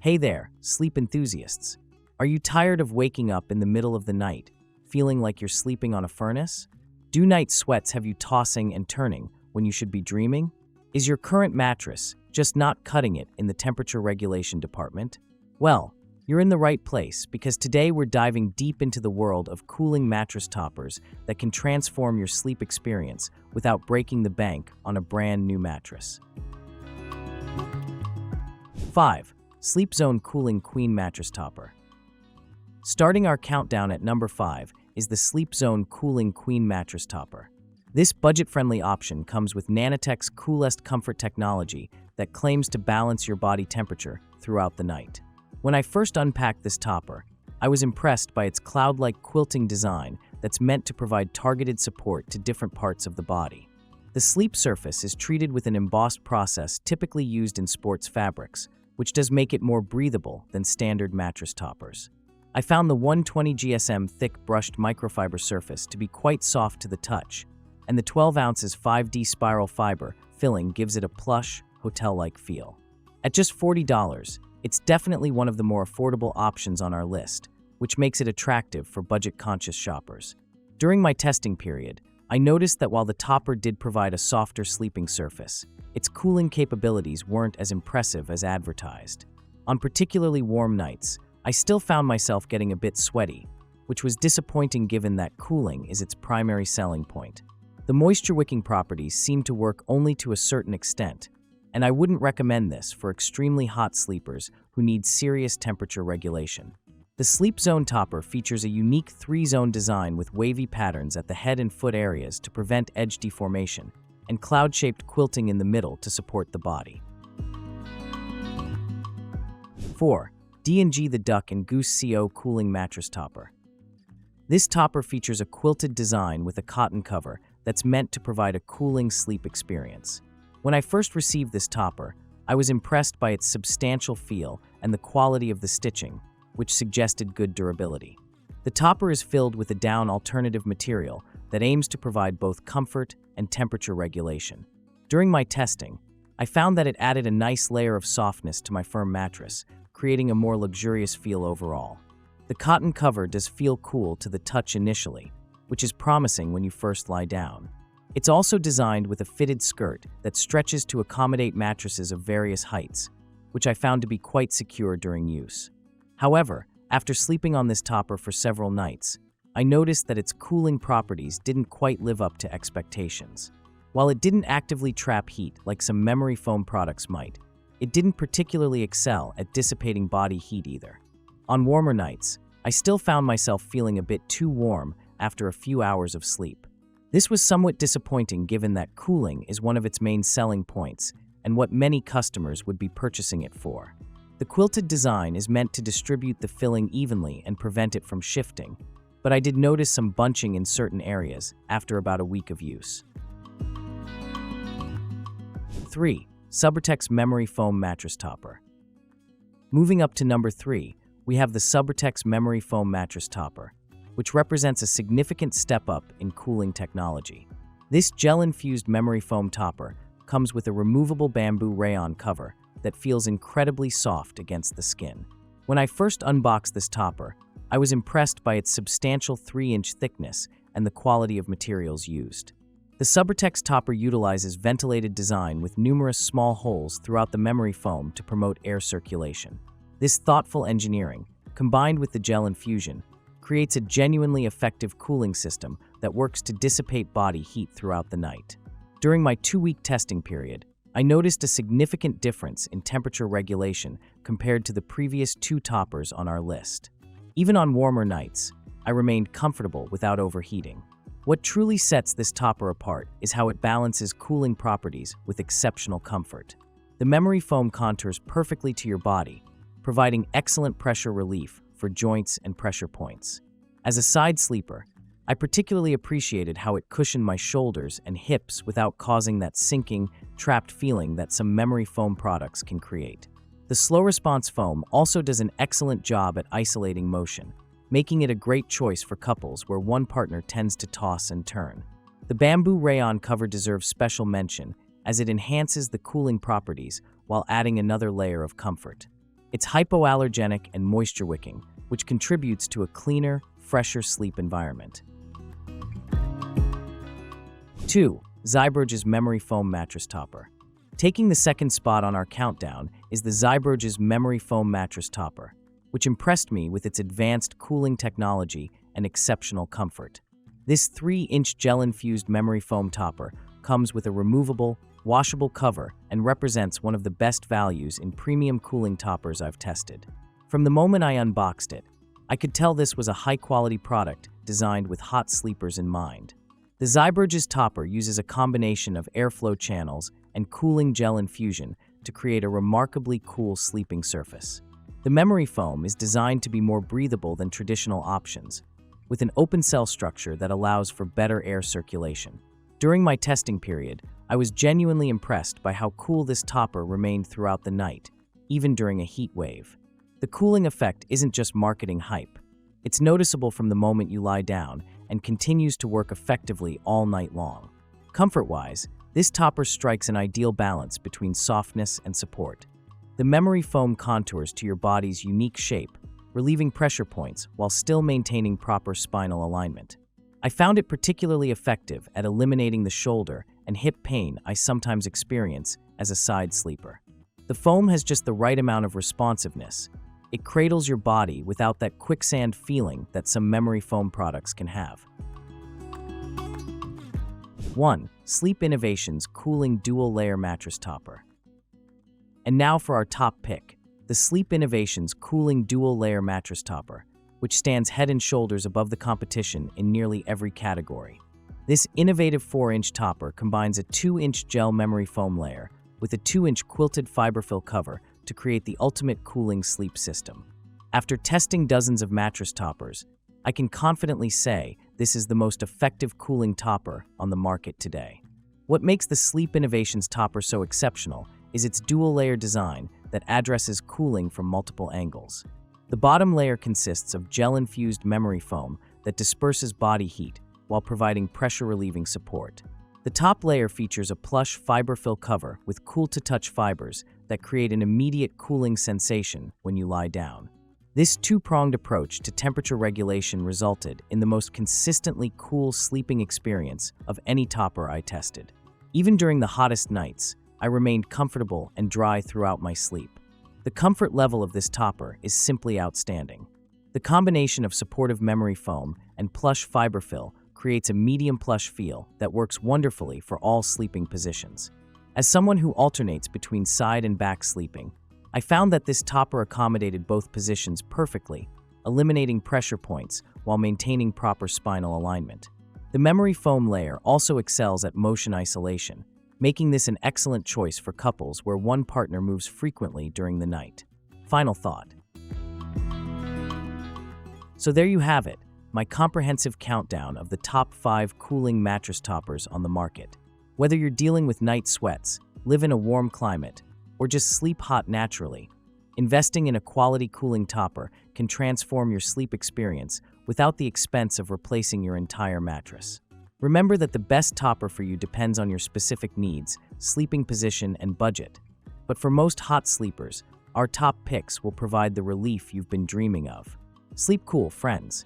Hey there, sleep enthusiasts. Are you tired of waking up in the middle of the night, feeling like you're sleeping on a furnace? Do night sweats have you tossing and turning when you should be dreaming? Is your current mattress just not cutting it in the temperature regulation department? Well, you're in the right place because today we're diving deep into the world of cooling mattress toppers that can transform your sleep experience without breaking the bank on a brand new mattress. 5. Sleep Zone Cooling Queen Mattress Topper. Starting our countdown at number 5 is the Sleep Zone Cooling Queen Mattress Topper. This budget-friendly option comes with Nanotech's coolest comfort technology that claims to balance your body temperature throughout the night. When I first unpacked this topper, I was impressed by its cloud-like quilting design that's meant to provide targeted support to different parts of the body. The sleep surface is treated with an embossed process typically used in sports fabrics, which does make it more breathable than standard mattress toppers. I found the 120 GSM thick brushed microfiber surface to be quite soft to the touch, and the 12 ounces 5D spiral fiber filling gives it a plush, hotel-like feel. At just $40, it's definitely one of the more affordable options on our list, which makes it attractive for budget-conscious shoppers. During my testing period, I noticed that while the topper did provide a softer sleeping surface, its cooling capabilities weren't as impressive as advertised. On particularly warm nights, I still found myself getting a bit sweaty, which was disappointing given that cooling is its primary selling point. The moisture-wicking properties seem to work only to a certain extent, and I wouldn't recommend this for extremely hot sleepers who need serious temperature regulation. The Sleep Zone topper features a unique 3-zone design with wavy patterns at the head and foot areas to prevent edge deformation, and cloud-shaped quilting in the middle to support the body. 4. D&G The Duck and Goose CO Cooling Mattress Topper. This topper features a quilted design with a cotton cover that's meant to provide a cooling sleep experience. When I first received this topper, I was impressed by its substantial feel and the quality of the stitching, which suggested good durability. The topper is filled with a down alternative material that aims to provide both comfort and temperature regulation. During my testing, I found that it added a nice layer of softness to my firm mattress, creating a more luxurious feel overall. The cotton cover does feel cool to the touch initially, which is promising when you first lie down. It's also designed with a fitted skirt that stretches to accommodate mattresses of various heights, which I found to be quite secure during use. However, after sleeping on this topper for several nights, I noticed that its cooling properties didn't quite live up to expectations. While it didn't actively trap heat like some memory foam products might, it didn't particularly excel at dissipating body heat either. On warmer nights, I still found myself feeling a bit too warm after a few hours of sleep. This was somewhat disappointing given that cooling is one of its main selling points and what many customers would be purchasing it for. The quilted design is meant to distribute the filling evenly and prevent it from shifting, but I did notice some bunching in certain areas after about a week of use. 3. Subrtex Memory Foam Mattress Topper. Moving up to number 3, we have the Subrtex Memory Foam Mattress Topper, which represents a significant step up in cooling technology. This gel-infused memory foam topper comes with a removable bamboo rayon cover that feels incredibly soft against the skin. When I first unboxed this topper, I was impressed by its substantial 3-inch thickness and the quality of materials used. The Subrtex topper utilizes ventilated design with numerous small holes throughout the memory foam to promote air circulation. This thoughtful engineering, combined with the gel infusion, creates a genuinely effective cooling system that works to dissipate body heat throughout the night. During my 2-week testing period, I noticed a significant difference in temperature regulation compared to the previous 2 toppers on our list. Even on warmer nights, I remained comfortable without overheating. What truly sets this topper apart is how it balances cooling properties with exceptional comfort. The memory foam contours perfectly to your body, providing excellent pressure relief for joints and pressure points. As a side sleeper, I particularly appreciated how it cushioned my shoulders and hips without causing that sinking, trapped feeling that some memory foam products can create. The slow response foam also does an excellent job at isolating motion, making it a great choice for couples where one partner tends to toss and turn. The bamboo rayon cover deserves special mention as it enhances the cooling properties while adding another layer of comfort. It's hypoallergenic and moisture-wicking, which contributes to a cleaner, fresher sleep environment. 2. Zibroges Memory Foam Mattress Topper. Taking the second spot on our countdown is the Zibroges Memory Foam Mattress Topper, which impressed me with its advanced cooling technology and exceptional comfort. This 3-inch gel-infused memory foam topper comes with a removable, washable cover and represents one of the best values in premium cooling toppers I've tested. From the moment I unboxed it, I could tell this was a high-quality product designed with hot sleepers in mind. The Zibroges topper uses a combination of airflow channels and cooling gel infusion to create a remarkably cool sleeping surface. The memory foam is designed to be more breathable than traditional options, with an open cell structure that allows for better air circulation. During my testing period, I was genuinely impressed by how cool this topper remained throughout the night, even during a heat wave. The cooling effect isn't just marketing hype. It's noticeable from the moment you lie down and continues to work effectively all night long. Comfort-wise, this topper strikes an ideal balance between softness and support. The memory foam contours to your body's unique shape, relieving pressure points while still maintaining proper spinal alignment. I found it particularly effective at eliminating the shoulder and hip pain I sometimes experience as a side sleeper. The foam has just the right amount of responsiveness. It cradles your body without that quicksand feeling that some memory foam products can have. 1. Sleepp Innovations Cooling Dual Layer Mattress Topper. And now for our top pick, the Sleepp Innovations Cooling Dual Layer Mattress Topper, which stands head and shoulders above the competition in nearly every category. This innovative 4-inch topper combines a 2-inch gel memory foam layer with a 2-inch quilted fiberfill cover to create the ultimate cooling sleep system. After testing dozens of mattress toppers, I can confidently say this is the most effective cooling topper on the market today. What makes the Sleepp Innovations topper so exceptional is its dual-layer design that addresses cooling from multiple angles. The bottom layer consists of gel-infused memory foam that disperses body heat while providing pressure-relieving support. The top layer features a plush fiberfill cover with cool-to-touch fibers that create an immediate cooling sensation when you lie down. This two-pronged approach to temperature regulation resulted in the most consistently cool sleeping experience of any topper I tested. Even during the hottest nights, I remained comfortable and dry throughout my sleep. The comfort level of this topper is simply outstanding. The combination of supportive memory foam and plush fiberfill creates a medium plush feel that works wonderfully for all sleeping positions. As someone who alternates between side and back sleeping, I found that this topper accommodated both positions perfectly, eliminating pressure points while maintaining proper spinal alignment. The memory foam layer also excels at motion isolation, making this an excellent choice for couples where one partner moves frequently during the night. Final thought. So there you have it, my comprehensive countdown of the top 5 cooling mattress toppers on the market. Whether you're dealing with night sweats, live in a warm climate, or just sleep hot naturally, investing in a quality cooling topper can transform your sleep experience without the expense of replacing your entire mattress. Remember that the best topper for you depends on your specific needs, sleeping position, and budget. But for most hot sleepers, our top picks will provide the relief you've been dreaming of. Sleep cool, friends.